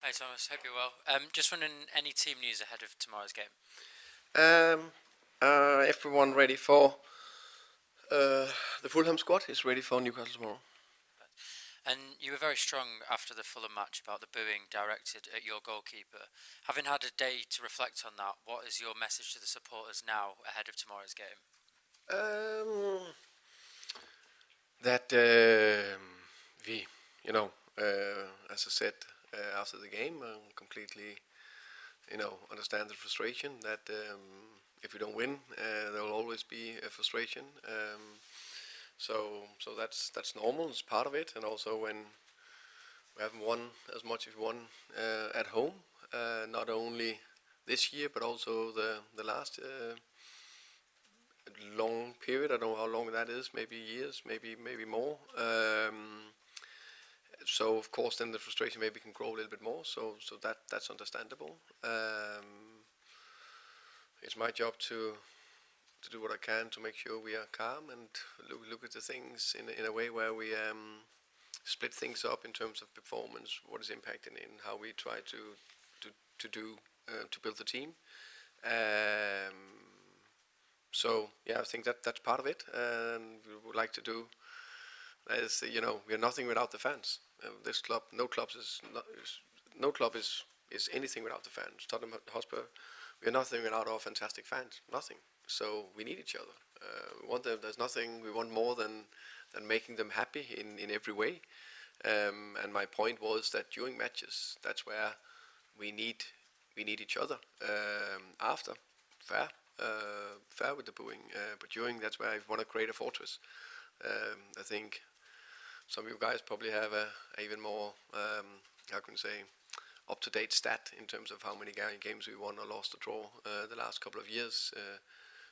Hey Thomas, hope you're well. Just wondering, any team news ahead of tomorrow's game? Um, Everyone ready for the Fulham squad is ready for Newcastle tomorrow. And you were very strong after the Fulham match about the booing directed at your goalkeeper. Having had a day to reflect on that, what is your message to the supporters now ahead of tomorrow's game? Um, that we, you know, as I said after the game, completely, understand the frustration that if we don't win, there will always be a frustration. So that's normal. It's part of it, and also when we haven't won as much as we won at home, not only this year but also the last long period. I don't know how long that is. Maybe years, maybe more. So of course, then the frustration maybe can grow a little bit more. So that's understandable. It's my job to do what I can to make sure we are calm and look at the things in a way where we split things up in terms of performance, what is impacting in how we try to do to build the team. Um, so yeah, I think that's part of it, and we would like to do. As we are nothing without the fans. This club, no club is anything without the fans. Tottenham Hotspur, we are nothing without our fantastic fans. Nothing. So we need each other. We want them. There's nothing we want more than making them happy in every way. And my point was that during matches, that's where we need we need each other. After, fair, fair with the booing, but during, that's where I want to create a fortress. I think some of you guys probably have a even more, how can I say, up-to-date stat in terms of how many games we won or lost or draw the last couple of years.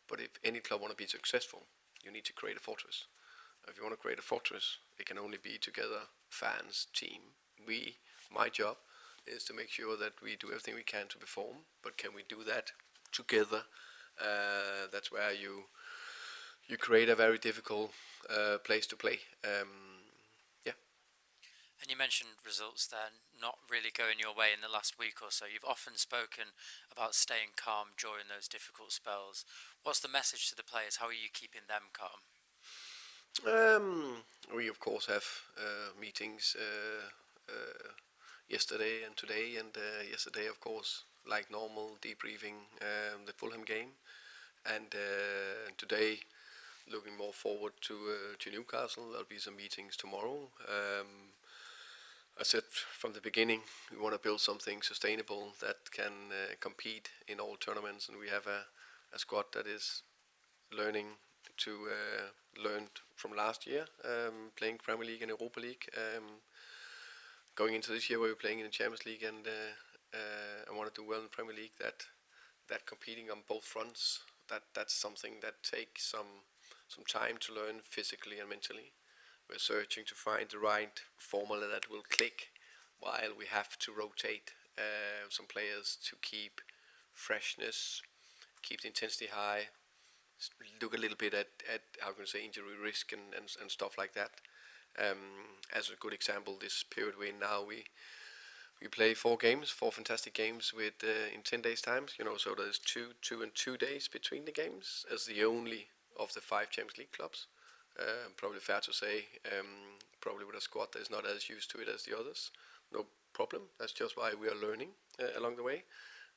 But if any club want to be successful, you need to create a fortress. If you want to create a fortress, it can only be together, fans, team. My job is to make sure that we do everything we can to perform. But can we do that together? That's where you create a very difficult place to play. Yeah. And you mentioned results there not really going your way in the last week or so. You've often spoken about staying calm during those difficult spells. What's the message to the players? How are you keeping them calm? Um, we of course have meetings yesterday and today, and yesterday of course like normal debriefing the Fulham game, and today looking more forward to Newcastle. There'll be some meetings tomorrow. I said from the beginning we want to build something sustainable that can compete in all tournaments, and we have a squad that is learning to learn from last year, playing Premier League and Europa League, going into this year where we're playing in the Champions League, and I want to do well in Premier League. That competing on both fronts, that's something that takes some time to learn physically and mentally. We're searching to find the right formula that will click, while we have to rotate some players to keep freshness, keep the intensity high, look a little bit at how can I say injury risk and stuff like that. As a good example, this period we're in now, we play four fantastic games with in 10 days times. So there's two days between the games as the only of the five Champions League clubs. Probably fair to say, probably with a squad that is not as used to it as the others. No problem. That's just why we are learning along the way.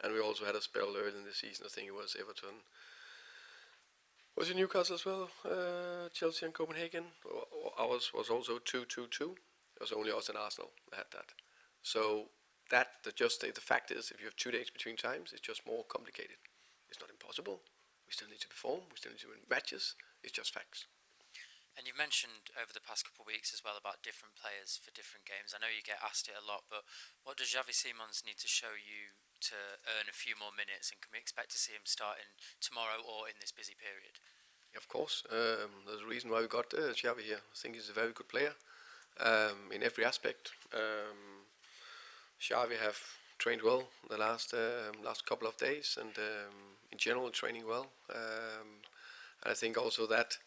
And we also had a spell early in the season. I think it was Everton. Was it Newcastle as well? Chelsea and Copenhagen. Ours was also 2-2-2. It was only us and Arsenal that had that. So the fact is, if you have 2 days between times, it's just more complicated. It's not impossible. We still need to perform. We still need to win matches. It's just facts. And you've mentioned over the past couple of weeks as well about different players for different games. I know you get asked it a lot, but what does Xavi Simons need to show you to earn a few more minutes? And can we expect to see him starting tomorrow or in this busy period? Of course, there's a reason why we got Xavi here. I think he's a very good player in every aspect. Xavi have trained well the last couple of days, and in general training well. And I think also that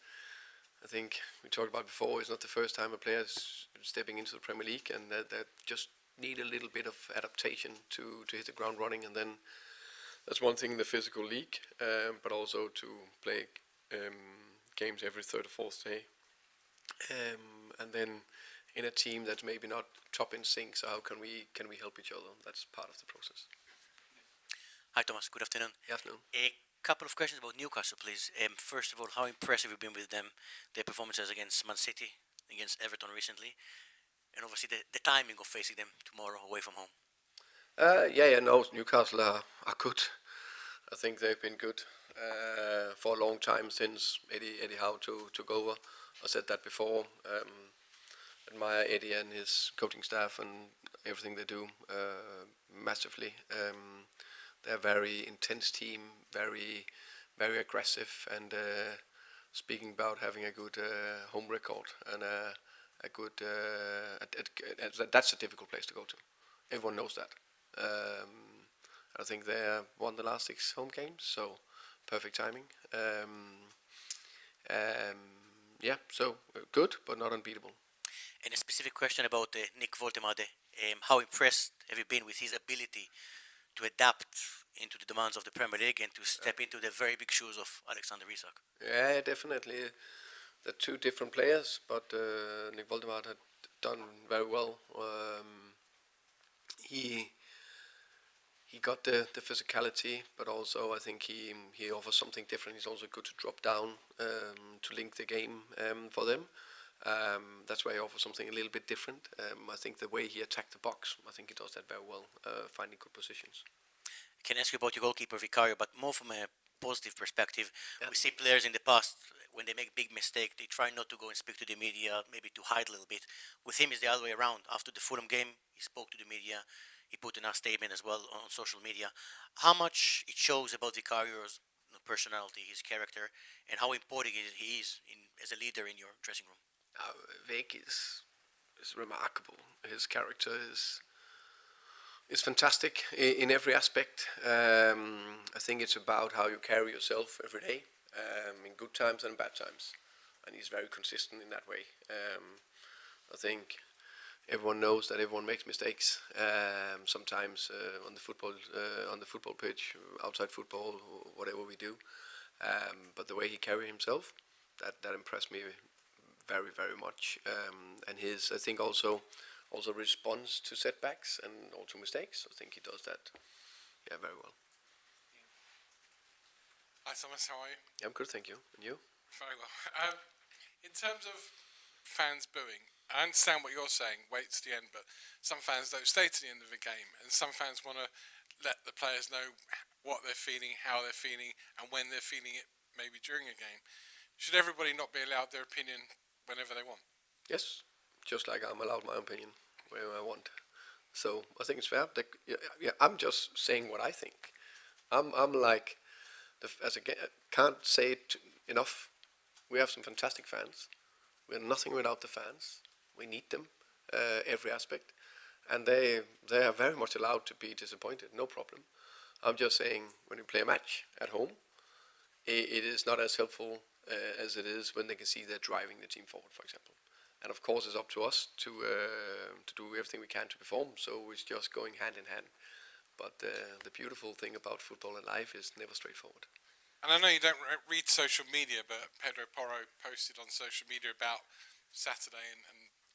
I think we talked about before. It's not the first time a player is stepping into the Premier League, and that just need a little bit of adaptation to hit the ground running, and then that's one thing in the physical league, but also to play games every third or fourth day, and then in a team that's maybe not top in sync. So how can we help each other? That's part of the process. Hi Thomas, good afternoon. Good afternoon. A couple of questions about Newcastle, please. First of all, how impressive have you been with them, their performances against Man City, against Everton recently, and obviously the timing of facing them tomorrow away from home? No, Newcastle are good. I think they've been good for a long time since Eddie Howe took over. I said that before. Admire Eddie and his coaching staff and everything they do massively. They're a very intense team, very aggressive, and speaking about having a good home record and a good that's a difficult place to go to. Everyone knows that. I think they won the last 6 home games, so perfect timing. So good, but not unbeatable. And a specific question about Nick Woltemade. How impressed have you been with his ability to adapt into the demands of the Premier League and to step into the very big shoes of Alexander Isak? Yeah, definitely. They're 2 different players, but Nick Woltemade had done very well. He got the physicality, but also I think he offers something different. He's also good to drop down to link the game for them. That's why he offers something a little bit different. I think the way he attacked the box, I think he does that very well, finding good positions. I can ask you about your goalkeeper Vicario, but more from a positive perspective. Yeah. We see players in the past, when they make big mistake, they try not to go and speak to the media, maybe to hide a little bit. With him, it's the other way around. After the Fulham game, he spoke to the media. He put in a statement as well on social media. How much it shows about Vicario's personality, his character, and how important he is as a leader in your dressing room? Vic is remarkable. His character is fantastic in every aspect. I think it's about how you carry yourself every day, in good times and bad times, and he's very consistent in that way. I think everyone knows that everyone makes mistakes. Sometimes on the football pitch, outside football, whatever we do. But the way he carried himself, that impressed me very, very much. And his, I think, also responds to setbacks and also mistakes. I think he does that, very well. Hi Thomas, how are you? I'm good, thank you. And you? Very well. In terms of fans booing, I understand what you're saying, wait to the end, but some fans don't stay to the end of the game, and some fans want to let the players know what they're feeling, how they're feeling, and when they're feeling it, maybe during a game. Should everybody not be allowed their opinion whenever they want? Yes, just like I'm allowed my opinion wherever I want. So I think it's fair. I'm just saying what I think. I'm like, can't say it enough. We have some fantastic fans. We're nothing without the fans. We need them, every aspect, and they are very much allowed to be disappointed. No problem. I'm just saying when you play a match at home, it is not as helpful as it is when they can see they're driving the team forward, for example. And of course, it's up to us to do everything we can to perform. So it's just going hand in hand. But the beautiful thing about football and life is never straightforward. And I know you don't read social media, but Pedro Porro posted on social media about Saturday and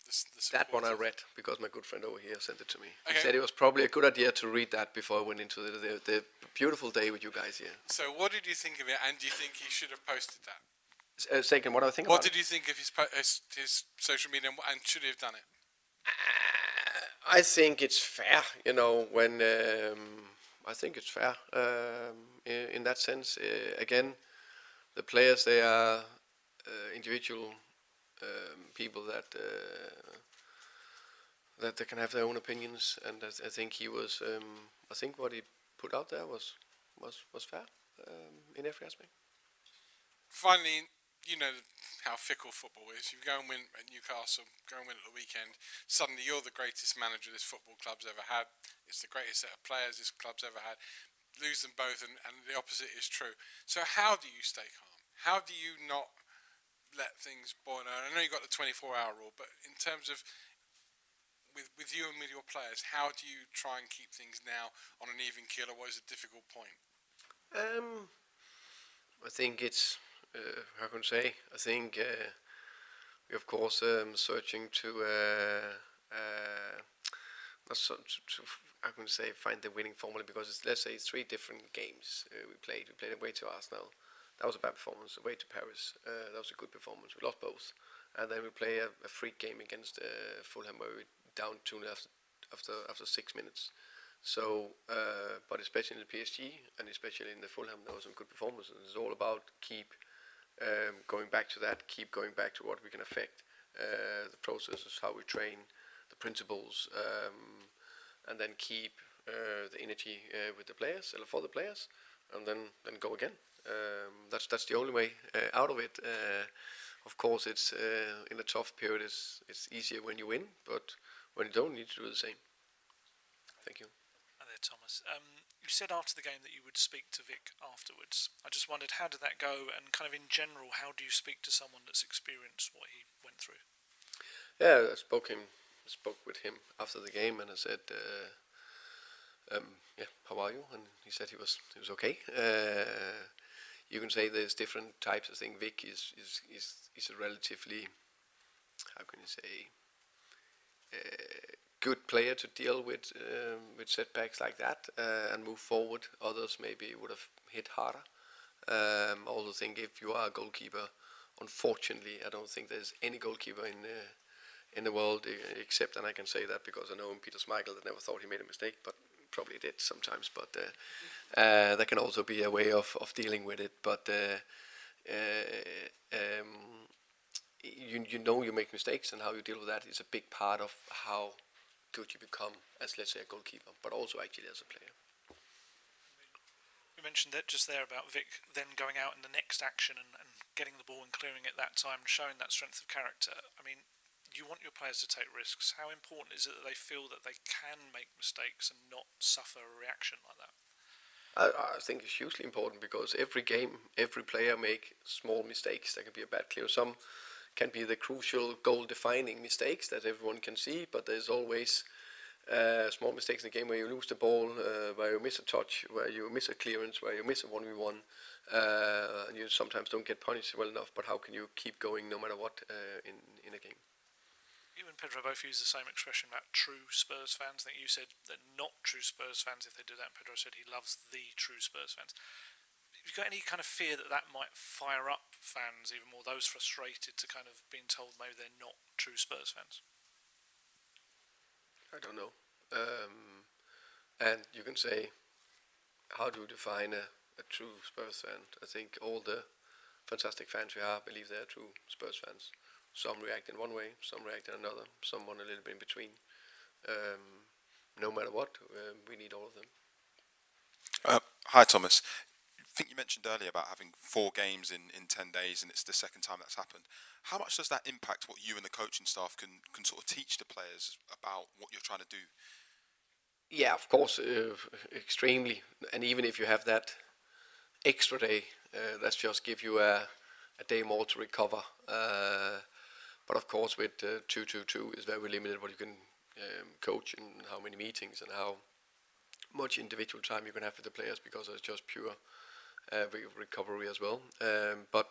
the That one I supporters. read because my good friend over here sent it to me. Okay. He said it was probably a good idea to read that before I went into the beautiful day with you guys here. So what did you think of it, and do you think he should have posted that? Second, what do I think What about did you think of his social media, and should he have done it? I think it's fair, when I think it's fair in that sense. Again, the players, they are individual people that they can have their own opinions, and I think he was. I think what he put out there was fair in every aspect. Finally, you know how fickle football is. You go and win at Newcastle, go and win at the weekend. Suddenly, you're the greatest manager this football club's ever had. It's the greatest set of players this club's ever had. Lose them both, and the opposite is true. So, how do you stay calm? How do you not let things boil over? I know you've got the 24-hour rule, but in terms of with you and with your players, how do you try and keep things now on an even keel, or what is a difficult point? I think it's how can I say? I think we of course searching to not so to how can I say find the winning formula, because it's, let's say it's 3 different games we played. We played away to Arsenal. That was a bad performance. Away to Paris, that was a good performance. We lost both, and then we play a freak game against Fulham where we down 2 after 6 minutes. So, but especially in the PSG and especially in the Fulham, there was some good performances. It's all about keep going back to that, keep going back to what we can affect, the processes, how we train, the principles, and then keep the energy with the players, or for the players, and then go again. That's the only way out of it. Of course, it's in a tough period. It's easier when you win, but when you don't, you need to do the same. Thank you. Hi there, Thomas. You said after the game that you would speak to Vic afterwards. I just wondered, how did that go? And kind of in general, how do you speak to someone that's experienced what he went through? Yeah, I spoke with him after the game, and I said, "Yeah, how are you?" And he said he was okay. You can say there's different types. I think Vic is a relatively, how can you say, good player to deal with setbacks like that and move forward. Others maybe would have hit harder. Also think if you are a goalkeeper, unfortunately, I don't think there's any goalkeeper in the world except, and I can say that because I know Peter Schmeichel that never thought he made a mistake, but probably did sometimes. But that can also be a way of dealing with it. But you know you make mistakes, and how you deal with that is a big part of how good you become as, let's say, a goalkeeper, but also actually as a player. You mentioned that just there about Vic then going out in the next action and getting the ball and clearing it that time, showing that strength of character. I mean, you want your players to take risks. How important is it that they feel that they can make mistakes and not suffer a reaction like that? I think it's hugely important, because every game, every player make small mistakes. There can be a bad clear. Some can be the crucial goal-defining mistakes that everyone can see, but there's always small mistakes in the game where you lose the ball, where you miss a touch, where you miss a clearance, where you miss a 1v1, and you sometimes don't get punished well enough. But how can you keep going no matter what in a game? You and Pedro both use the same expression about true Spurs fans. I think you said they're not true Spurs fans if they do that, and Pedro said he loves the true Spurs fans. Have you got any kind of fear that that might fire up fans even more, those frustrated to kind of being told maybe they're not true Spurs fans? I don't know. And you can say, how do you define a true Spurs fan? I think all the fantastic fans we have believe they're true Spurs fans. Some react in one way, some react in another, some one a little bit in between. No matter what, we need all of them. Hi, Thomas. I think you mentioned earlier about having 4 games in 10 days, and it's the second time that's happened. How much does that impact what you and the coaching staff can sort of teach the players about what you're trying to do? Yeah, of course, extremely. And even if you have that extra day, that's just give you a day more to recover. But of course, with 2-2-2, it's very limited what you can coach and how many meetings and how much individual time you can have with the players, because it's just pure recovery as well. But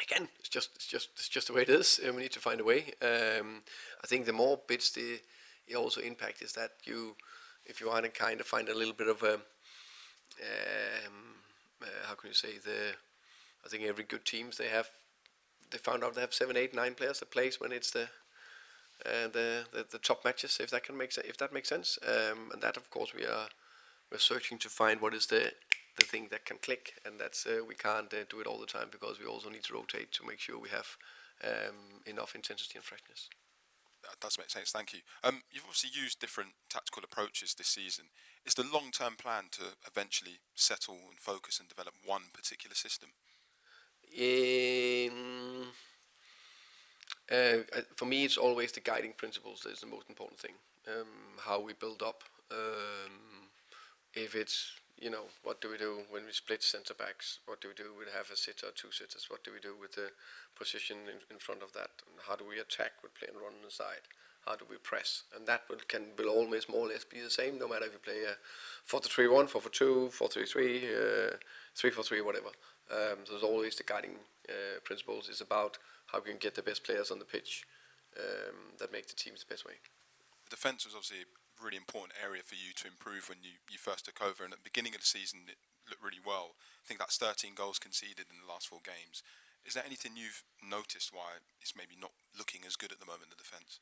again, it's just the way it is. We need to find a way. I think the more bits the also impact is that if you want to kind of find a little bit of a how can you say, I think every good teams they found out they have 7, 8, 9 players that plays when it's the top matches, if that makes sense. And that, of course, we're searching to find what is the thing that can click, and that's we can't do it all the time, because we also need to rotate to make sure we have enough intensity and freshness. That does make sense, thank you. You've obviously used different tactical approaches this season. Is the long-term plan to eventually settle and focus and develop one particular system? For me, it's always the guiding principles that is the most important thing. How we build up. If it's, what do we do when we split centre backs? What do we do? We have a sitter, 2 sitters. What do we do with the position in front of that? And how do we attack with play and run on the side? how do we press, and that will always more or less be the same, no matter if you play a 4-3-1, 4-4-2, 4-3-3, 3-4-3, whatever. So there's always the guiding principles. It's about how you can get the best players on the pitch that make the teams the best way. The defence was obviously a really important area for you to improve when you first took over, and at the beginning of the season it looked really well. I think that's 13 goals conceded in the last 4 games. Is there anything you've noticed why it's maybe not looking as good at the moment, the defence?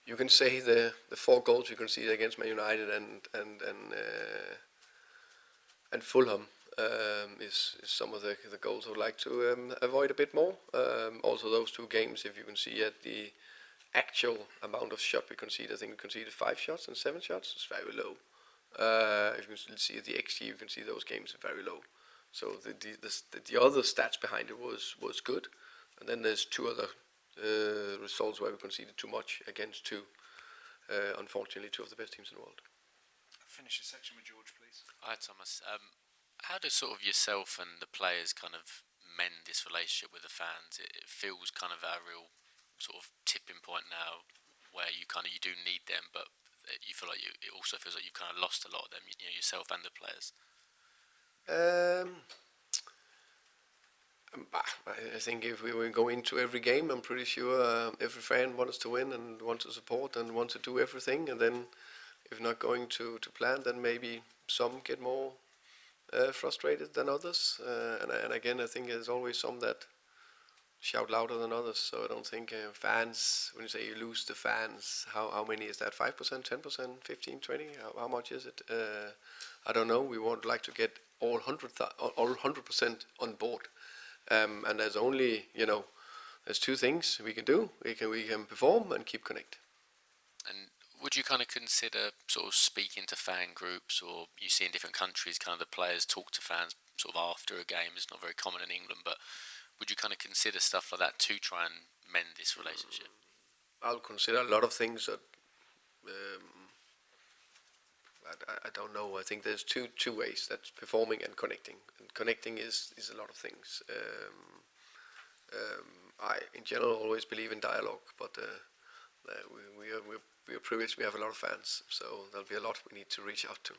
You can say the 4 goals you conceded against Man United and Fulham is some of the goals I would like to avoid a bit more. Also those 2 games, if you can see at the actual amount of shot we conceded, I think we conceded 5 shots and 7 shots. It's very low. If you can see the XG, you can see those games are very low. So the other stats behind it was good, and then there's 2 other results where we conceded too much against 2, unfortunately, 2 of the best teams in the world. Finish this section with George, please. Hi, Thomas. How do sort of yourself and the players kind of mend this relationship with the fans? It feels kind of a real sort of tipping point now, where you do need them, but you feel like it also feels like you've kind of lost a lot of them, yourself and the players. I think if we will go into every game, I'm pretty sure every fan wants to win and wants to support and wants to do everything. And then, if not going to plan, then maybe some get more frustrated than others. And again, I think there's always some that shout louder than others. So I don't think fans, when you say you lose the fans, how many is that? 5%, 10%, 15, 20? How much is it? I don't know. We would like to get all 100% on board. And there's only, there's 2 things we can do. We can perform and keep connect. And would you kind of consider sort of speaking to fan groups, or you see in different countries kind of the players talk to fans sort of after a game? It's not very common in England, but would you kind of consider stuff like that to try and mend this relationship? I'll consider a lot of things that I don't know. I think there's two ways. That's performing and connecting. And connecting is a lot of things. I, in general, always believe in dialogue, but we are privileged. We have a lot of fans, so there'll be a lot we need to reach out to.